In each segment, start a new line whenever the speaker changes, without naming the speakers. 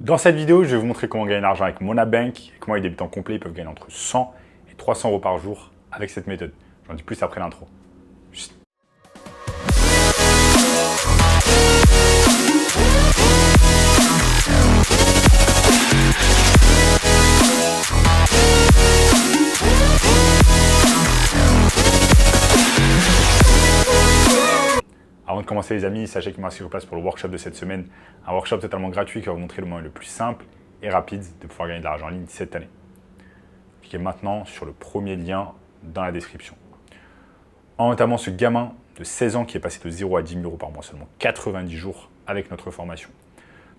Dans cette vidéo, je vais vous montrer comment gagner de l'argent avec Monabank et comment les débutants complets peuvent gagner entre 100 et 300 euros par jour avec cette méthode. J'en dis plus après l'intro. Avant de commencer les amis, sachez qu'il m'a inscrit sur place pour le workshop de cette semaine. Un workshop totalement gratuit qui va vous montrer le moyen le plus simple et rapide de pouvoir gagner de l'argent en ligne cette année. Cliquez maintenant sur le premier lien dans la description. En notamment ce gamin de 16 ans qui est passé de 0 à 10 000 euros par mois, seulement 90 jours avec notre formation.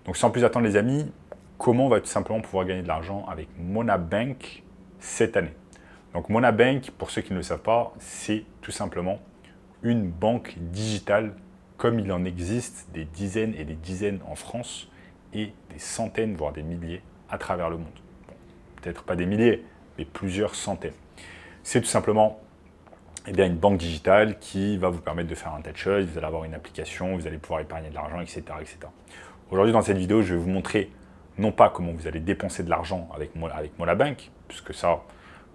Donc sans plus attendre les amis, comment on va tout simplement pouvoir gagner de l'argent avec Monabank cette année? Donc Monabank, pour ceux qui ne le savent pas, c'est tout simplement une banque digitale comme il en existe des dizaines et des dizaines en France et des centaines, voire des milliers à travers le monde. Bon, peut-être pas des milliers, mais plusieurs centaines. C'est tout simplement une banque digitale qui va vous permettre de faire un tas de choses. Vous allez avoir une application, vous allez pouvoir épargner de l'argent, etc. etc. Aujourd'hui, dans cette vidéo, je vais vous montrer non pas comment vous allez dépenser de l'argent avec Monabank, puisque ça,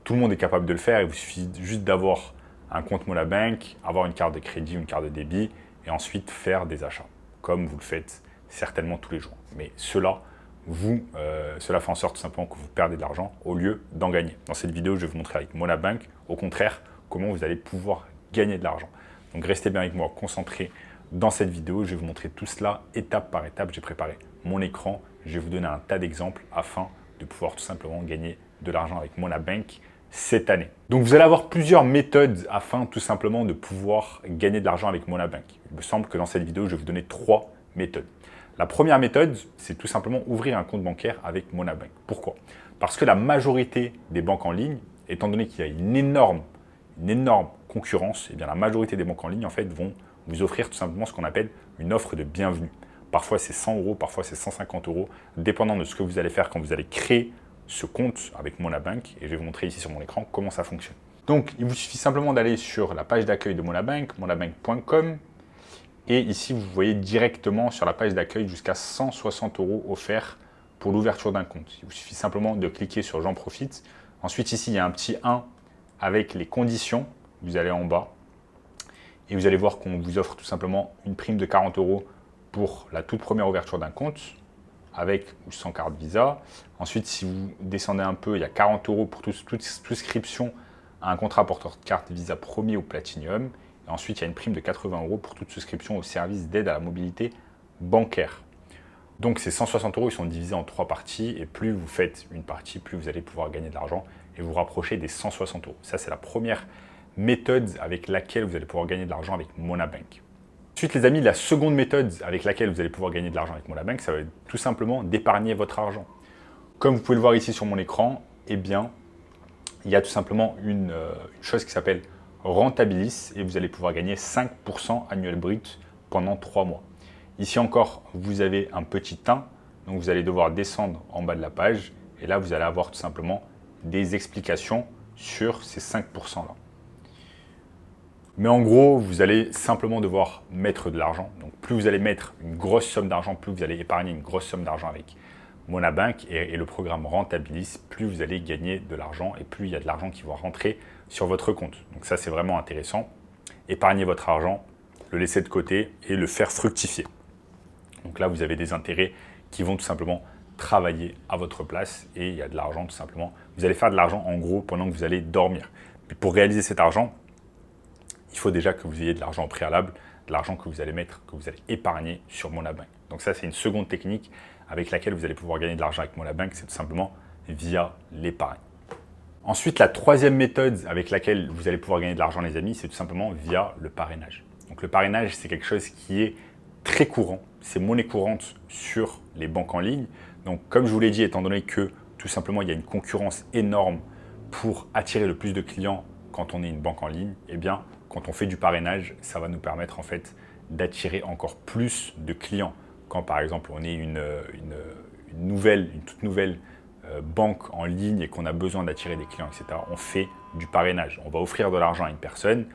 tout le monde est capable de le faire. Il vous suffit juste d'avoir un compte Monabank, avoir une carte de crédit, une carte de débit et ensuite faire des achats, comme vous le faites certainement tous les jours. Mais cela fait en sorte tout simplement que vous perdez de l'argent au lieu d'en gagner. Dans cette vidéo, je vais vous montrer avec Monabank, au contraire, comment vous allez pouvoir gagner de l'argent. Donc restez bien avec moi, concentrés dans cette vidéo. Je vais vous montrer tout cela étape par étape. J'ai préparé mon écran, je vais vous donner un tas d'exemples afin de pouvoir tout simplement gagner de l'argent avec Monabank cette année. Donc vous allez avoir plusieurs méthodes afin tout simplement de pouvoir gagner de l'argent avec Monabank. Il me semble que dans cette vidéo, je vais vous donner 3 méthodes. La première méthode, c'est tout simplement ouvrir un compte bancaire avec Monabank. Pourquoi? Parce que la majorité des banques en ligne, étant donné qu'il y a une énorme concurrence, et bien la majorité des banques en ligne en fait vont vous offrir tout simplement ce qu'on appelle une offre de bienvenue. Parfois c'est 100 euros, parfois c'est 150 euros, dépendant de ce que vous allez faire quand vous allez créer ce compte avec Monabank, et je vais vous montrer ici sur mon écran comment ça fonctionne. Donc, il vous suffit simplement d'aller sur la page d'accueil de Monabank, monabank.com, et ici, vous voyez directement sur la page d'accueil jusqu'à 160 euros offerts pour l'ouverture d'un compte. Il vous suffit simplement de cliquer sur « J'en profite ». Ensuite, ici, il y a un petit 1 avec les conditions. Vous allez en bas et vous allez voir qu'on vous offre tout simplement une prime de 40 euros pour la toute première ouverture d'un compte, avec ou sans carte Visa. Ensuite, si vous descendez un peu, il y a 40 euros pour toute souscription à un contrat porteur de carte Visa Premier ou Platinum. Et ensuite, il y a une prime de 80 euros pour toute souscription au service d'aide à la mobilité bancaire. Donc, ces 160 euros, ils sont divisés en 3 parties. Et plus vous faites une partie, plus vous allez pouvoir gagner de l'argent et vous rapprocher des 160 euros. Ça, c'est la première méthode avec laquelle vous allez pouvoir gagner de l'argent avec Monabank. Ensuite, les amis, la seconde méthode avec laquelle vous allez pouvoir gagner de l'argent avec Monabank, ça va être tout simplement d'épargner votre argent. Comme vous pouvez le voir ici sur mon écran, eh bien, il y a tout simplement une chose qui s'appelle Rentabilis et vous allez pouvoir gagner 5% annuel brut pendant 3 mois. Ici encore, vous avez un petit 1, donc vous allez devoir descendre en bas de la page et là, vous allez avoir tout simplement des explications sur ces 5% là. Mais en gros, vous allez simplement devoir mettre de l'argent. Donc, plus vous allez mettre une grosse somme d'argent, plus vous allez épargner une grosse somme d'argent avec Monabank et le programme Rentabilis, plus vous allez gagner de l'argent et plus il y a de l'argent qui va rentrer sur votre compte. Donc ça, c'est vraiment intéressant. Épargnez votre argent, le laisser de côté et le faire fructifier. Donc là, vous avez des intérêts qui vont tout simplement travailler à votre place et il y a de l'argent tout simplement. Vous allez faire de l'argent en gros pendant que vous allez dormir. Mais pour réaliser cet argent, il faut déjà que vous ayez de l'argent au préalable, de l'argent que vous allez mettre, que vous allez épargner sur Monabank. Donc ça, c'est une seconde technique avec laquelle vous allez pouvoir gagner de l'argent avec Monabank, c'est tout simplement via l'épargne. Ensuite, la troisième méthode avec laquelle vous allez pouvoir gagner de l'argent, les amis, c'est tout simplement via le parrainage. Donc le parrainage, c'est quelque chose qui est très courant, c'est monnaie courante sur les banques en ligne. Donc comme je vous l'ai dit, étant donné que tout simplement, il y a une concurrence énorme pour attirer le plus de clients quand on est une banque en ligne, eh bien, quand on fait du parrainage, ça va nous permettre en fait d'attirer encore plus de clients. Quand par exemple on est une toute nouvelle banque en ligne et qu'on a besoin d'attirer des clients, etc., on fait du parrainage. On va offrir de l'argent à une personne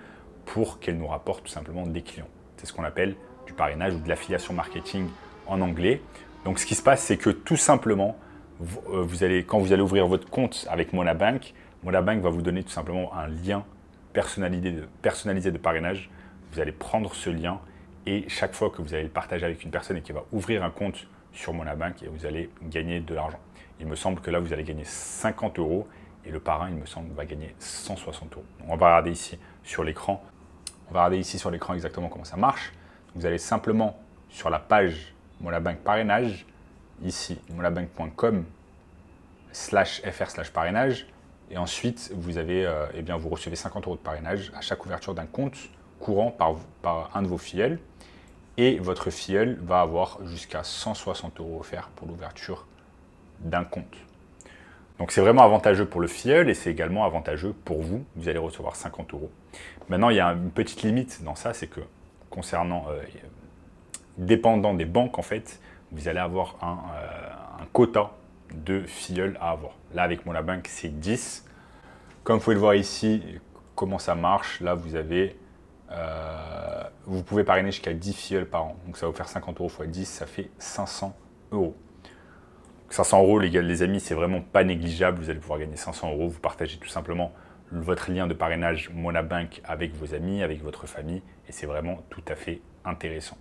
pour qu'elle nous rapporte tout simplement des clients. C'est ce qu'on appelle du parrainage ou de l'affiliation marketing en anglais. Donc ce qui se passe, c'est que tout simplement, quand vous allez ouvrir votre compte avec Monabank, Monabank va vous donner tout simplement un lien personnalisé de parrainage. Vous allez prendre ce lien et chaque fois que vous allez le partager avec une personne et qui va ouvrir un compte sur Monabank, et vous allez gagner de l'argent. Il me semble que là, vous allez gagner 50 € et le parrain, il me semble, va gagner 160 €. On va regarder ici sur l'écran. On va regarder ici sur l'écran exactement comment ça marche. Vous allez simplement sur la page Monabank parrainage, ici monabank.com/fr/parrainage, et ensuite vous avez, vous recevez 50 € de parrainage à chaque ouverture d'un compte courant par un de vos filleuls, et votre filleul va avoir jusqu'à 160 € offerts pour l'ouverture d'un compte. Donc c'est vraiment avantageux pour le filleul et c'est également avantageux pour vous. Vous allez recevoir 50 €. Maintenant, il y a une petite limite dans ça, c'est que concernant, dépendant des banques, en fait, vous allez avoir un quota de filleuls à avoir. Là, avec Monabank, c'est 10. Comme vous pouvez le voir ici, comment ça marche, là, vous pouvez parrainer jusqu'à 10 filleuls par an. Donc ça va vous faire 50 € x 10, ça fait 500 €. 500 € les amis, c'est vraiment pas négligeable. Vous allez pouvoir gagner 500 €. Vous partagez tout simplement votre lien de parrainage Monabank avec vos amis, avec votre famille, et c'est vraiment tout à fait intéressant.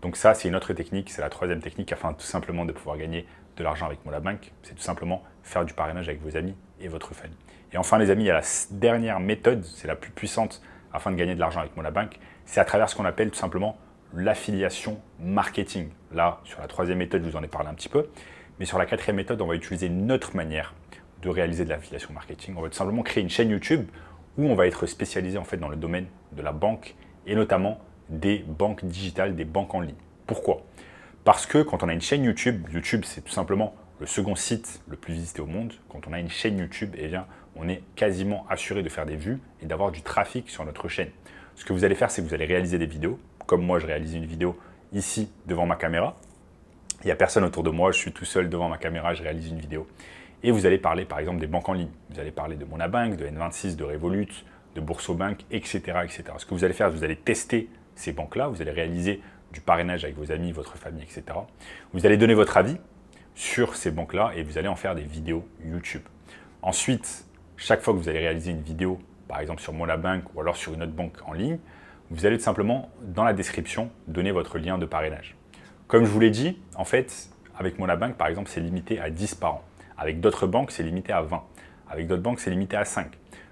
Donc ça, c'est une autre technique, c'est la troisième technique afin tout simplement de pouvoir gagner de l'argent avec Monabank. C'est tout simplement faire du parrainage avec vos amis et votre famille. Et enfin les amis, il y a la dernière méthode, c'est la plus puissante afin de gagner de l'argent avec Monabank, c'est à travers ce qu'on appelle tout simplement l'affiliation marketing. Là, sur la troisième méthode, je vous en ai parlé un petit peu, mais sur la quatrième méthode, on va utiliser une autre manière de réaliser de l'affiliation marketing. On va tout simplement créer une chaîne YouTube où on va être spécialisé en fait dans le domaine de la banque et notamment des banques digitales, des banques en ligne. Pourquoi? Parce que quand on a une chaîne YouTube, YouTube c'est tout simplement le second site le plus visité au monde. Quand on a une chaîne YouTube, eh bien, on est quasiment assuré de faire des vues et d'avoir du trafic sur notre chaîne. Ce que vous allez faire, c'est que vous allez réaliser des vidéos. Comme moi, je réalise une vidéo ici devant ma caméra. Il n'y a personne autour de moi, je suis tout seul devant ma caméra, je réalise une vidéo. Et vous allez parler par exemple des banques en ligne. Vous allez parler de Monabank, de N26, de Revolut, de Boursobank, etc., etc. Ce que vous allez faire, vous allez tester ces banques-là, vous allez réaliser du parrainage avec vos amis, votre famille, etc. Vous allez donner votre avis sur ces banques-là et vous allez en faire des vidéos YouTube. Ensuite, chaque fois que vous allez réaliser une vidéo, par exemple sur Monabank ou alors sur une autre banque en ligne, vous allez tout simplement, dans la description, donner votre lien de parrainage. Comme je vous l'ai dit, en fait, avec Monabank, par exemple, c'est limité à 10 par an. Avec d'autres banques, c'est limité à 20. Avec d'autres banques, c'est limité à 5.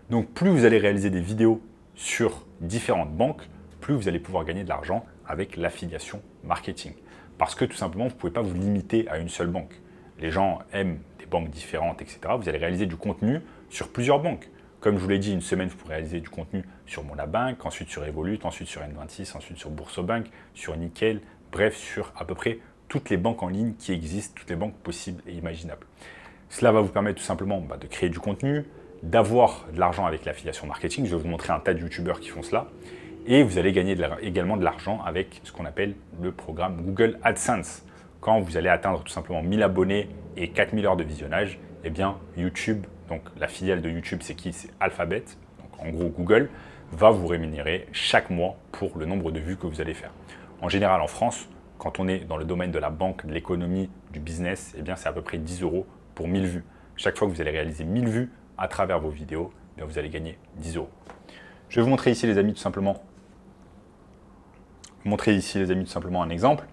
Donc, plus vous allez réaliser des vidéos sur différentes banques, plus vous allez pouvoir gagner de l'argent avec l'affiliation marketing. Parce que tout simplement, vous ne pouvez pas vous limiter à une seule banque. Les gens aiment des banques différentes, etc. Vous allez réaliser du contenu sur plusieurs banques. Comme je vous l'ai dit, une semaine, vous pourrez réaliser du contenu sur Monabank, ensuite sur Revolut, ensuite sur N26, ensuite sur Boursobank, sur Nickel, bref, sur à peu près toutes les banques en ligne qui existent, toutes les banques possibles et imaginables. Cela va vous permettre tout simplement de créer du contenu, d'avoir de l'argent avec l'affiliation marketing. Je vais vous montrer un tas de youtubeurs qui font cela. Et vous allez gagner également de l'argent avec ce qu'on appelle le programme Google AdSense. Quand vous allez atteindre tout simplement 1000 abonnés et 4000 heures de visionnage, eh bien YouTube, donc la filiale de YouTube, c'est qui? C'est Alphabet, donc en gros Google, va vous rémunérer chaque mois pour le nombre de vues que vous allez faire. En général, en France, quand on est dans le domaine de la banque, de l'économie, du business, eh bien c'est à peu près 10 € pour 1000 vues. Chaque fois que vous allez réaliser 1000 vues à travers vos vidéos, eh bien, vous allez gagner 10 €. Je vais vous montrer ici, les amis, tout simplement un exemple.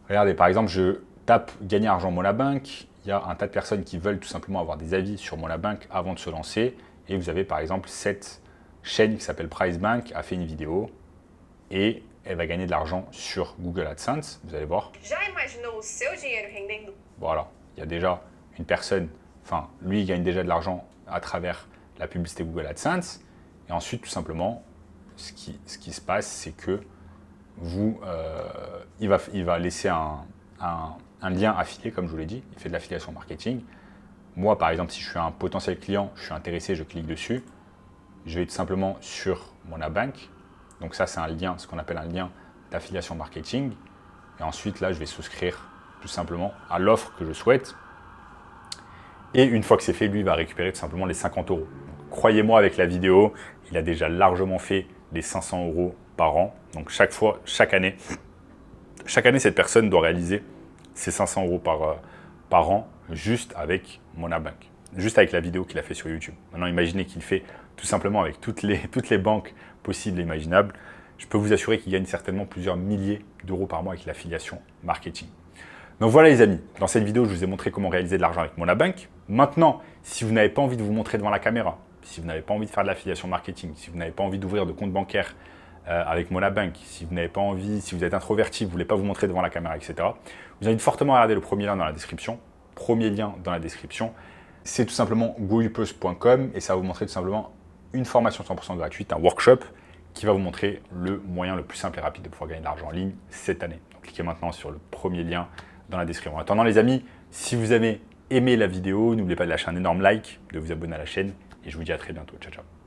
Regardez, par exemple, je tape « Gagner argent Monabank ». Il y a un tas de personnes qui veulent tout simplement avoir des avis sur Monabank avant de se lancer. Et vous avez par exemple cette chaîne qui s'appelle PriceBank a fait une vidéo et elle va gagner de l'argent sur Google AdSense. Vous allez voir. Voilà, il y a déjà une personne, enfin lui il gagne déjà de l'argent à travers la publicité Google AdSense. Et ensuite tout simplement, ce qui se passe, c'est que il va laisser un lien affilié, comme je vous l'ai dit. Il fait de l'affiliation marketing. Moi, par exemple, si je suis un potentiel client, je suis intéressé, je clique dessus. Je vais tout simplement sur Monabank. Donc ça, c'est un lien, ce qu'on appelle un lien d'affiliation marketing. Et ensuite, là, je vais souscrire tout simplement à l'offre que je souhaite. Et une fois que c'est fait, lui, il va récupérer tout simplement les 50 €. Croyez-moi, avec la vidéo, il a déjà largement fait les 500 € par an. Donc chaque année, cette personne doit réaliser ses 500 € par an juste avec Monabank, juste avec la vidéo qu'il a fait sur YouTube. Maintenant, imaginez qu'il fait tout simplement avec toutes les banques possibles et imaginables. Je peux vous assurer qu'il gagne certainement plusieurs milliers d'euros par mois avec l'affiliation marketing. Donc voilà les amis, dans cette vidéo, je vous ai montré comment réaliser de l'argent avec Monabank. Maintenant, si vous n'avez pas envie de vous montrer devant la caméra, si vous n'avez pas envie de faire de l'affiliation marketing, si vous n'avez pas envie d'ouvrir de compte bancaire avec Monabank, si vous n'avez pas envie, si vous êtes introverti, vous ne voulez pas vous montrer devant la caméra, etc., je vous invite fortement à regarder le premier lien dans la description. Premier lien dans la description, c'est tout simplement goyoupus.com et ça va vous montrer tout simplement une formation 100% gratuite, un workshop qui va vous montrer le moyen le plus simple et rapide de pouvoir gagner de l'argent en ligne cette année. Donc cliquez maintenant sur le premier lien dans la description. En attendant les amis, si vous avez aimé la vidéo, n'oubliez pas de lâcher un énorme like, de vous abonner à la chaîne et je vous dis à très bientôt. Ciao, ciao.